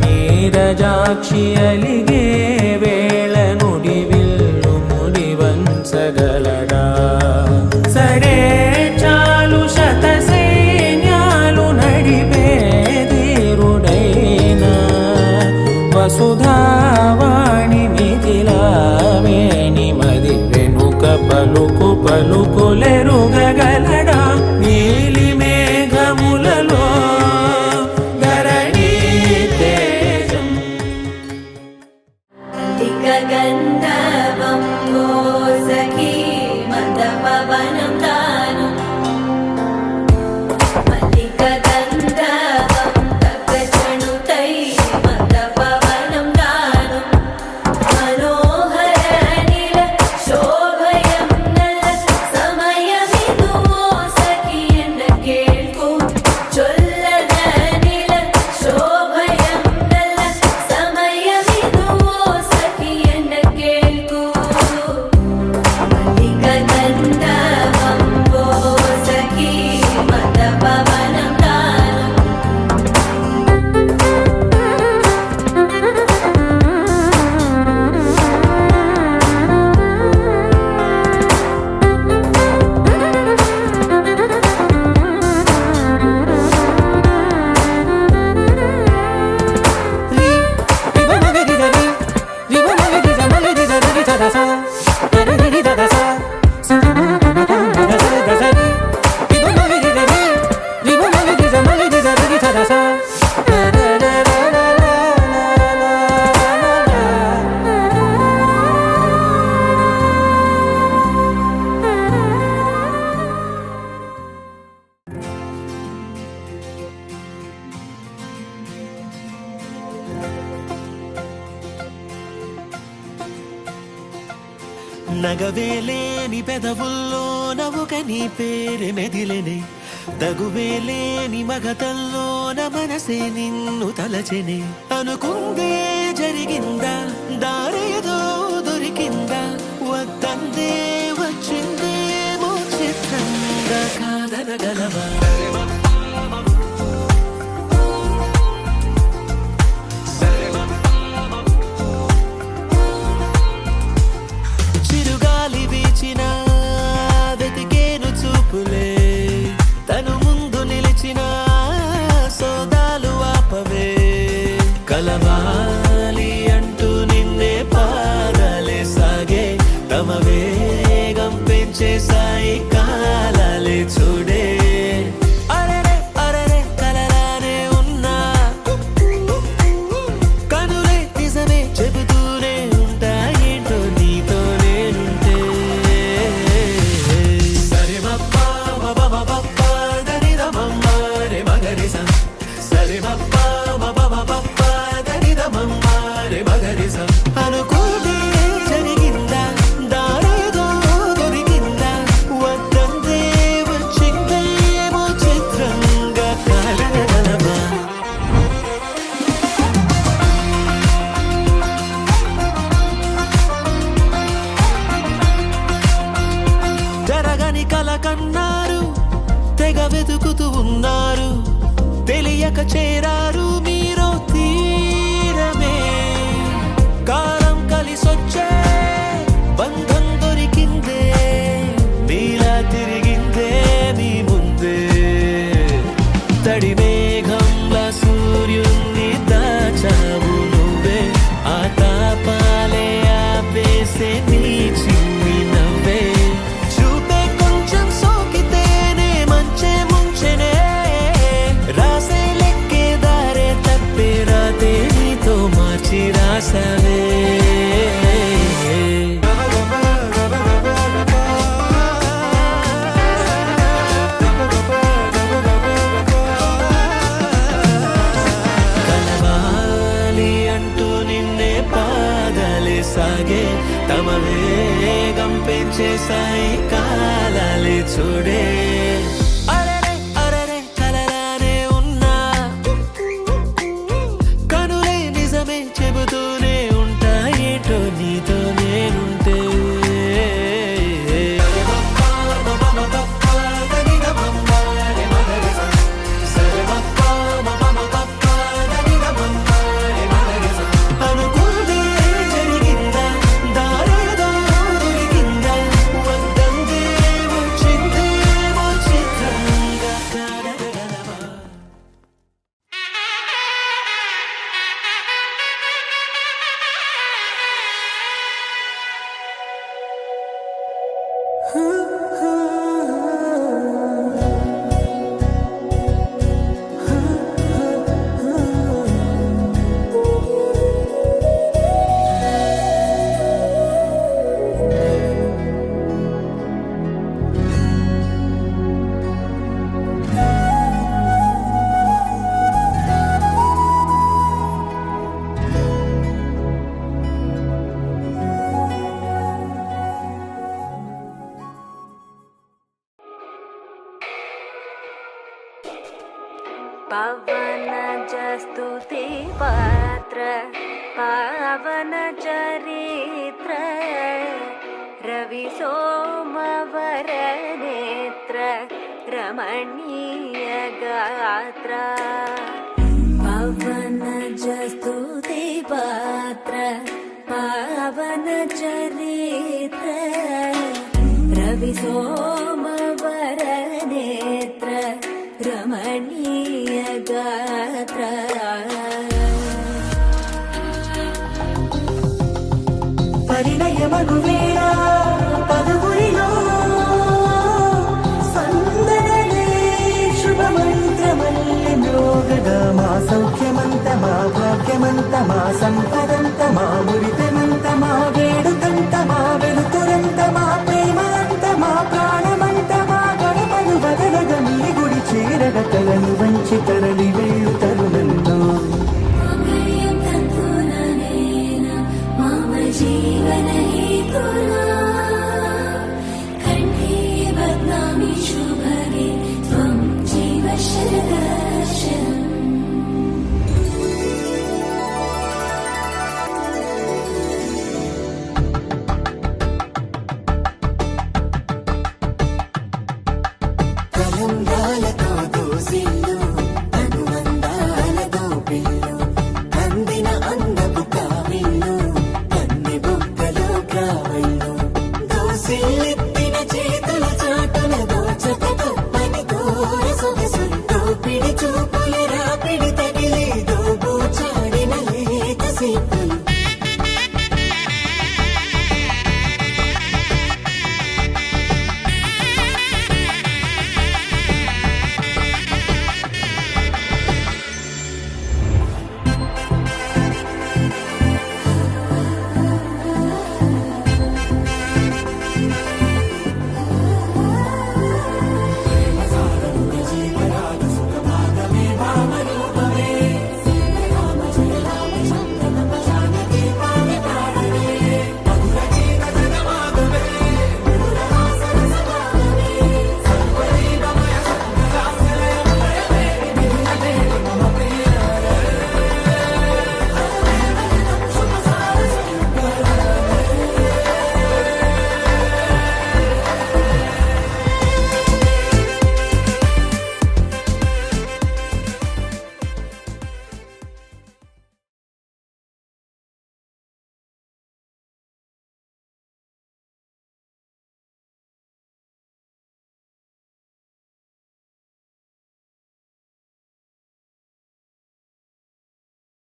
ನೀರಜಾಕ್ಷಿ ಅಲಿಗೆ ವೇಳ ನುಡಿವಿಲ್ಲು ಮುಡಿವಂಸಗಲಡ ಸಡೆ ಚಾಲು ಶತ ಸೈನ್ಯಾಲು ನಡಿಬೇದಿರುಡೈನ ವಸುಧಾವಾಣಿ ಮಿಥಿಲಾವೇಣಿ ಮದಿ ವೆನುಕ పలుకు పలుకులెరుగగలడ నీలి మేఘములలో ధరణి తేజం గంధర్వం సఖీ మంద పవనం దాను మల్లిక గంధర్వం తగ్గచణుతై మంద పవనం దాను మనోహర నీల శోభయం నల్ల సమయమిదు సఖీ ఎన్న కేಳ್ಕು చొల్లద నీల శోభయం నల్ల సమయమిదు సఖీ ఎన్న కేಳ್కు మల్లిక గంధర్వం నగవేలేని పెదవుల్లో నవ్వుక నీ పేరు మెదిలెనే తగువేలేని మగతల్లోన మనసే నిన్ను తలచెనే అనుకుందే జరిగిందా దారేదో దొరికిందా వద్దందే వచ్చిందేమో చిత్రంగా కాదనగలవా చిరుగాలి వీచిన వెతికేను చూపులే తను ముందు నిలిచిన సోదాలు ఆపవే కలవాలి అంటూ నిన్నే పాదాలే సాగే తమ వేగం పెంచే సాయి కాలాలే చూడే అరరే అరరే కలలానే ఉన్నా కనులే నిజమే చెబుతూనే ఉంటా ఏంటో నీతో నేనుంటే సరే మప్పా మబ దరిదమమ్మ రే మగరిస సరే మప్పా మబ దరిదమమ్మ రే మగరిస అనుకుంటే జరిగిందా దారేదో దొరికిందా వద్దందే వచ్చిందేమో చిత్రంగా కాదనగలవా జరగని కల కన్నారు తెగ వెతుకుతూ ఉన్నారు తెలియక చేరారు మీరు తీరమే కాలం కలిసొచ్చే బంధం దొరికిందే నీలా తిరిగిందే మీ ముందే తడి మేఘంలా సూర్యున్ని దాచావు నువ్వే ఆ తాపాలే ఆపేసే నీ చిన్ని నవ్వే చూపే కొంచెం సోకితేనే మంచే ముంచెనే రాసే లెక్కే దారే తప్పే రాతే నీతో మార్చి రాసవే కలవాలి అంటూ నిన్నే పాదాలే సాగే తమ వేగం పెంచే సాయి కాలాలే చూడే అరరే అరరే కలలానే ఉన్నా కనులే నిజమే చెబుతూనే ఉంటా ఏంటో నీతో నేనుంటే అనుకుందే జరిగిందా దారేదో దొరికిందా వద్దందే వచ్చిందేమో చిత్రంగా కాదనగలవా పవన జస్తుతి పాత్ర పావన చరిత్ర రవి సోమవర నేత్ర రమణీయ గాత్ర పవన జస్తుతి పాత్ర పావన చరిత్ర రవి సోమవర నేత్ర రమణీయ గాత్ర పరిణయమగువేళ పదుగురిలో సందడలే శుభమంత్రమల్లి మ్రోగద మా సౌఖ్యమంత మా భాగ్యమంత మా సంపదంత మా మురితమంత మా వేడుకంత మా వెలుతురంత మా ప్రేమంత మా ప్రాణమంత మా గడపను వదలగ మీ గుడి చేరగ తలను వంచి తరలి వెళ్ళు తరుణంలో జీవన